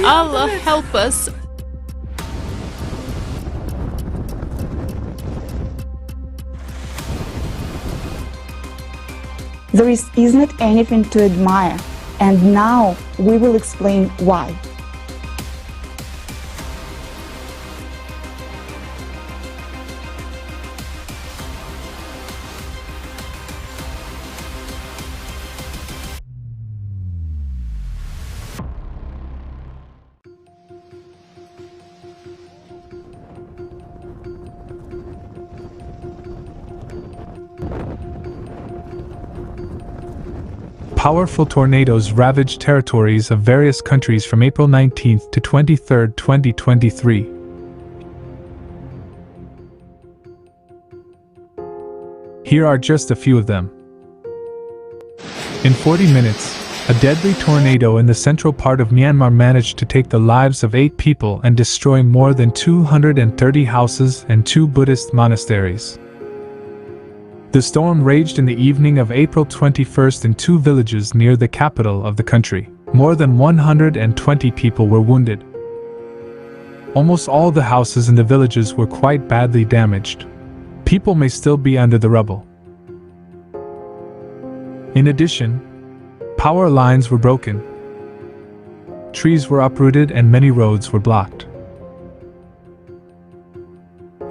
Allah help us. There isn't anything to admire, and now we will explain why. Powerful tornadoes ravaged territories of various countries from April 19 to 23, 2023. Here are just a few of them. In 40 minutes, a deadly tornado in the central part of Myanmar managed to take the lives of 8 people and destroy more than 230 houses and 2 Buddhist monasteries. The storm raged in the evening of April 21 in 2 villages near the capital of the country. More than 120 people were wounded. Almost all the houses in the villages were quite badly damaged. People may still be under the rubble. In addition, power lines were broken, trees were uprooted, and many roads were blocked.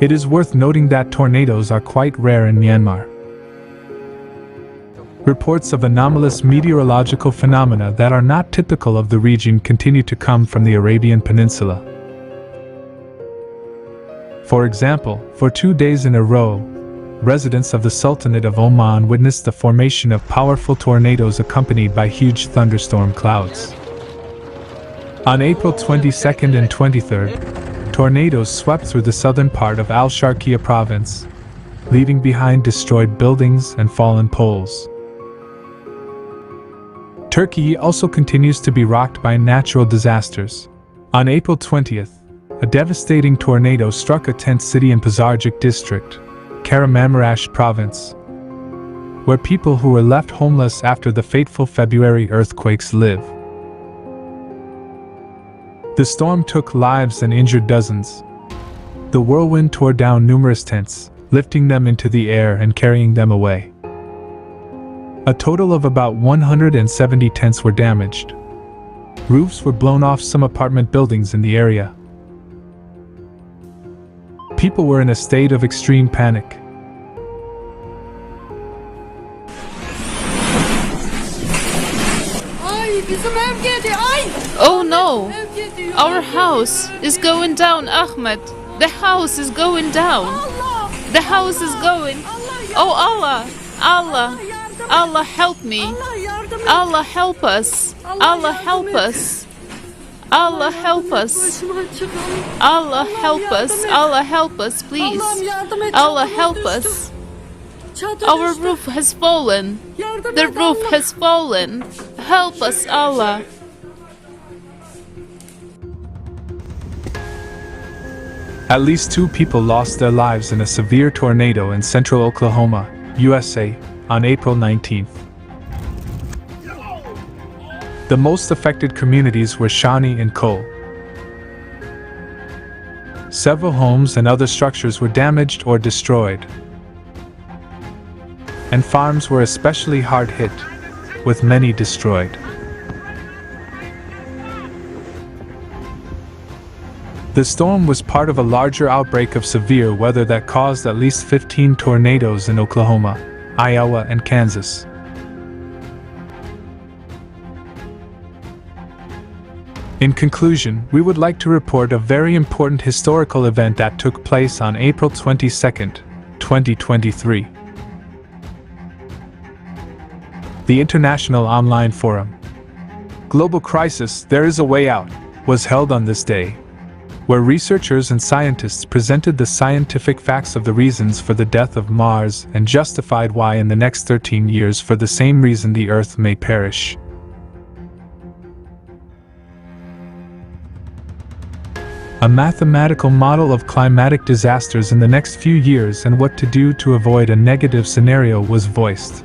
It is worth noting that tornadoes are quite rare in Myanmar. Reports of anomalous meteorological phenomena that are not typical of the region continue to come from the Arabian Peninsula. For example, for 2 days in a row, residents of the Sultanate of Oman witnessed the formation of powerful tornadoes accompanied by huge thunderstorm clouds. On April 22nd and 23rd, tornadoes swept through the southern part of Al-Sharqiya province, leaving behind destroyed buildings and fallen poles. TÜRKİYE also continues to be rocked by natural disasters. On April 20th, a devastating tornado struck a tent city in Pazarcik district, KAHRAMANMARAŞ province, where people who were left homeless after the fateful February earthquakes live. The storm took lives and injured dozens. The whirlwind tore down numerous tents, lifting them into the air and carrying them away. A total of about 170 tents were damaged. Roofs were blown off some apartment buildings in the area. People were in a state of extreme panic. Oh no! Our house is going down, Ahmed. The house is going down. The house is going. Oh Allah! Allah! Allah help me! Allah help us! Allah help us! Allah help us! Allah help us! Allah help us, please! Allah help us! Our roof has fallen! The roof has fallen! Help us, Allah! At least 2 people lost their lives in a severe tornado in central Oklahoma, USA, on April 19th. The most affected communities were Shawnee and Cole. Several homes and other structures were damaged or destroyed. And farms were especially hard hit, with many destroyed. The storm was part of a larger outbreak of severe weather that caused at least 15 tornadoes in Oklahoma, Iowa, and Kansas. In conclusion, we would like to report a very important historical event that took place on April 22nd, 2023. The International Online Forum, Global Crisis, There is a Way Out, was held on this day, where researchers and scientists presented the scientific facts of the reasons for the death of Mars and justified why in the next 13 years for the same reason the Earth may perish. A mathematical model of climatic disasters in the next few years and what to do to avoid a negative scenario was voiced.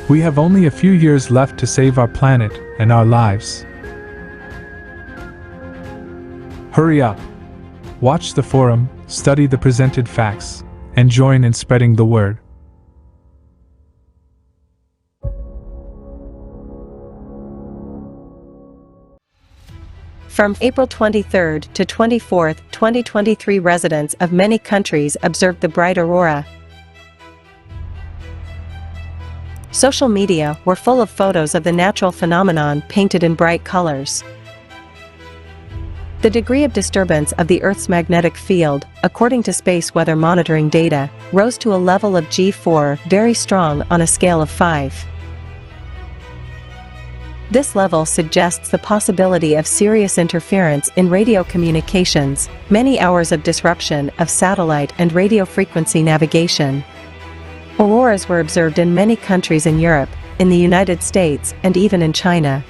We have only a few years left to save our planet and our lives. Hurry up. Watch the forum, study the presented facts, and join in spreading the word. From April 23 to 24, 2023, residents of many countries observed the bright aurora. Social media were full of photos of the natural phenomenon painted in bright colors. The degree of disturbance of the Earth's magnetic field, according to space weather monitoring data, rose to a level of G4, very strong on a scale of 5. This level suggests the possibility of serious interference in radio communications, many hours of disruption of satellite and radio frequency navigation. Auroras were observed in many countries in Europe, in the United States, and even in China.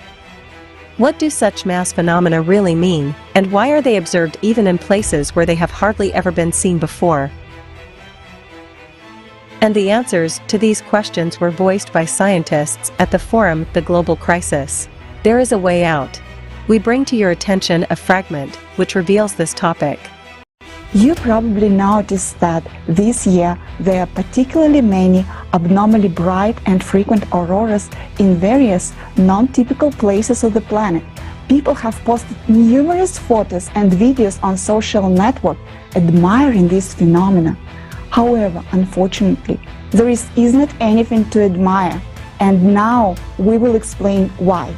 What do such mass phenomena really mean, and why are they observed even in places where they have hardly ever been seen before? And the answers to these questions were voiced by scientists at the forum The Global Crisis. There is a way out. We bring to your attention a fragment which reveals this topic. You probably noticed that this year there are particularly many abnormally bright and frequent auroras in various non-typical places of the planet. People have posted numerous photos and videos on social networks admiring this phenomenon. However, unfortunately, there isn't anything to admire, and now we will explain why.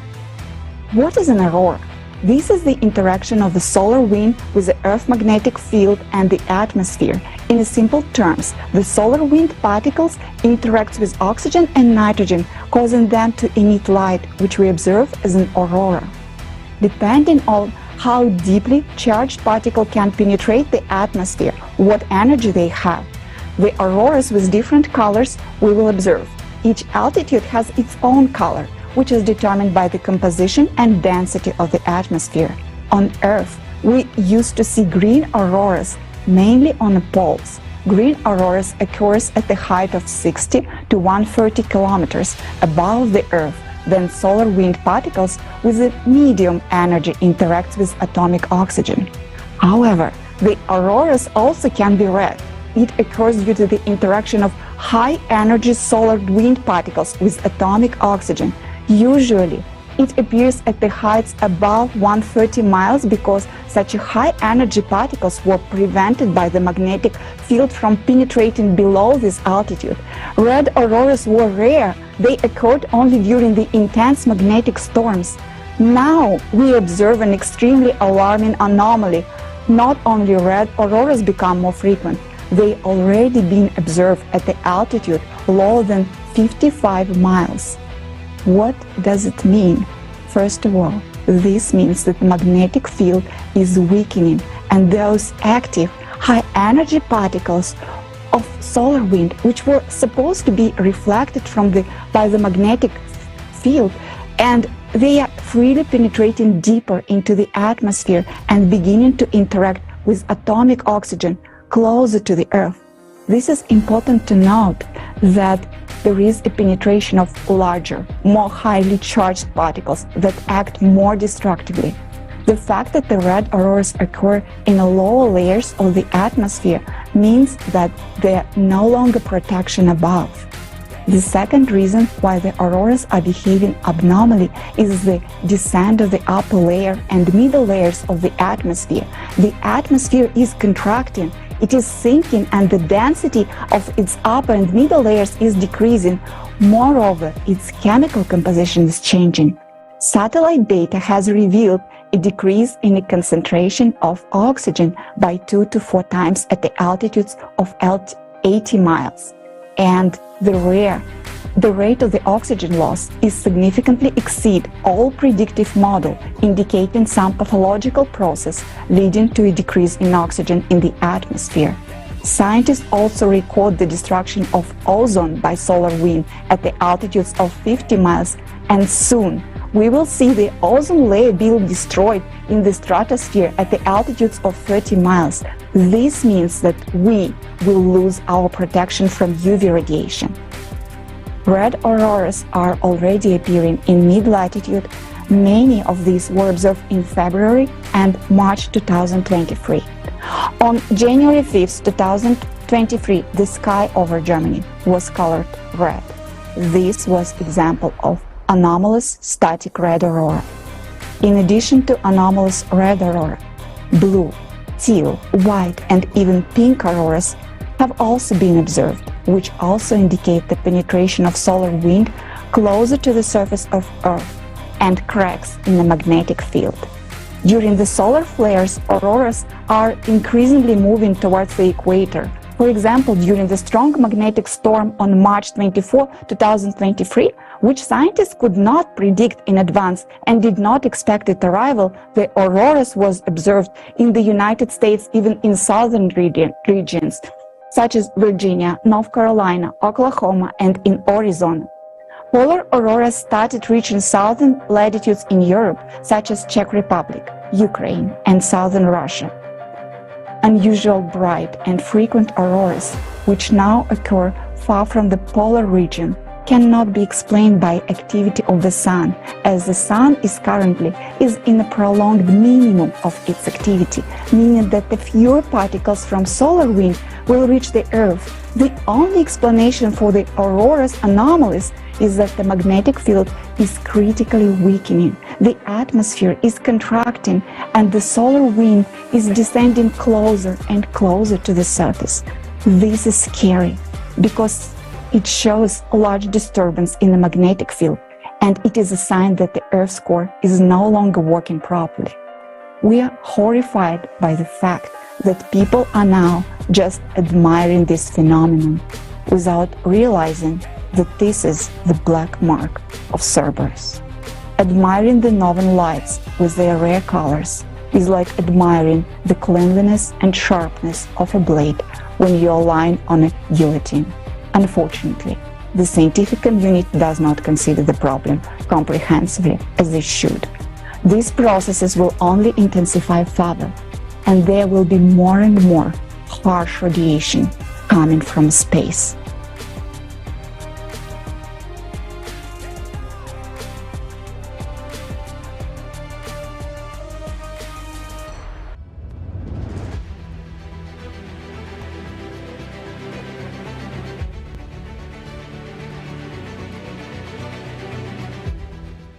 What is an aurora? This is the interaction of the solar wind with the Earth's magnetic field and the atmosphere. In simple terms, the solar wind particles interact with oxygen and nitrogen, causing them to emit light, which we observe as an aurora. Depending on how deeply charged particles can penetrate the atmosphere, what energy they have, the auroras with different colors we will observe. Each altitude has its own color, which is determined by the composition and density of the atmosphere. On Earth, we used to see green auroras, mainly on the poles. Green auroras occurs at the height of 60 to 130 kilometers above the Earth. Then solar wind particles with a medium energy interact with atomic oxygen. However, the auroras also can be red. It occurs due to the interaction of high-energy solar wind particles with atomic oxygen. Usually, it appears at the heights above 130 miles because such high-energy particles were prevented by the magnetic field from penetrating below this altitude. Red auroras were rare. They occurred only during the intense magnetic storms. Now we observe an extremely alarming anomaly. Not only red auroras become more frequent, they already been observed at the altitude lower than 55 miles. What does it mean? First of all, this means that the magnetic field is weakening, and those active high-energy particles of solar wind, which were supposed to be reflected by the magnetic field, and they are freely penetrating deeper into the atmosphere and beginning to interact with atomic oxygen closer to the Earth. This is important to note that there is a penetration of larger, more highly charged particles that act more destructively. The fact that the red auroras occur in the lower layers of the atmosphere means that there are no longer protection above. The second reason why the auroras are behaving abnormally is the descent of the upper layer and middle layers of the atmosphere. The atmosphere is contracting. It is sinking, and the density of its upper and middle layers is decreasing. Moreover, its chemical composition is changing. Satellite data has revealed a decrease in the concentration of oxygen by 2 to 4 times at the altitudes of 80 miles. And the rate of the oxygen loss is significantly exceed all predictive model, indicating some pathological process leading to a decrease in oxygen in the atmosphere. Scientists also record the destruction of ozone by solar wind at the altitudes of 50 miles, and soon we will see the ozone layer being destroyed in the stratosphere at the altitudes of 30 miles. This means that we will lose our protection from UV radiation. Red auroras are already appearing in mid-latitude. Many of these were observed in February and March 2023. On January 5, 2023, the sky over Germany was colored red. This was example of anomalous static red aurora. In addition to anomalous red aurora, blue, teal, white, and even pink auroras have also been observed, which also indicate the penetration of solar wind closer to the surface of Earth and cracks in the magnetic field. During the solar flares, auroras are increasingly moving towards the equator. For example, during the strong magnetic storm on March 24, 2023, which scientists could not predict in advance and did not expect its arrival, the auroras was observed in the United States, even in southern regions, such as Virginia, North Carolina, Oklahoma, and in Arizona. Polar auroras started reaching southern latitudes in Europe, such as Czech Republic, Ukraine, and southern Russia. Unusual bright and frequent auroras, which now occur far from the polar region, cannot be explained by activity of the sun, as the sun is currently in a prolonged minimum of its activity, meaning that the fewer particles from solar wind will reach the Earth. The only explanation for the aurora's anomalies is that the magnetic field is critically weakening, the atmosphere is contracting, and the solar wind is descending closer and closer to the surface. This is scary because it shows a large disturbance in the magnetic field, and it is a sign that the Earth's core is no longer working properly. We are horrified by the fact that people are now just admiring this phenomenon without realizing that this is the black mark of Cerberus. Admiring the northern lights with their rare colors is like admiring the cleanliness and sharpness of a blade when you are lying on a guillotine. Unfortunately, the scientific community does not consider the problem comprehensively as they should. These processes will only intensify further, and there will be more and more harsh radiation coming from space.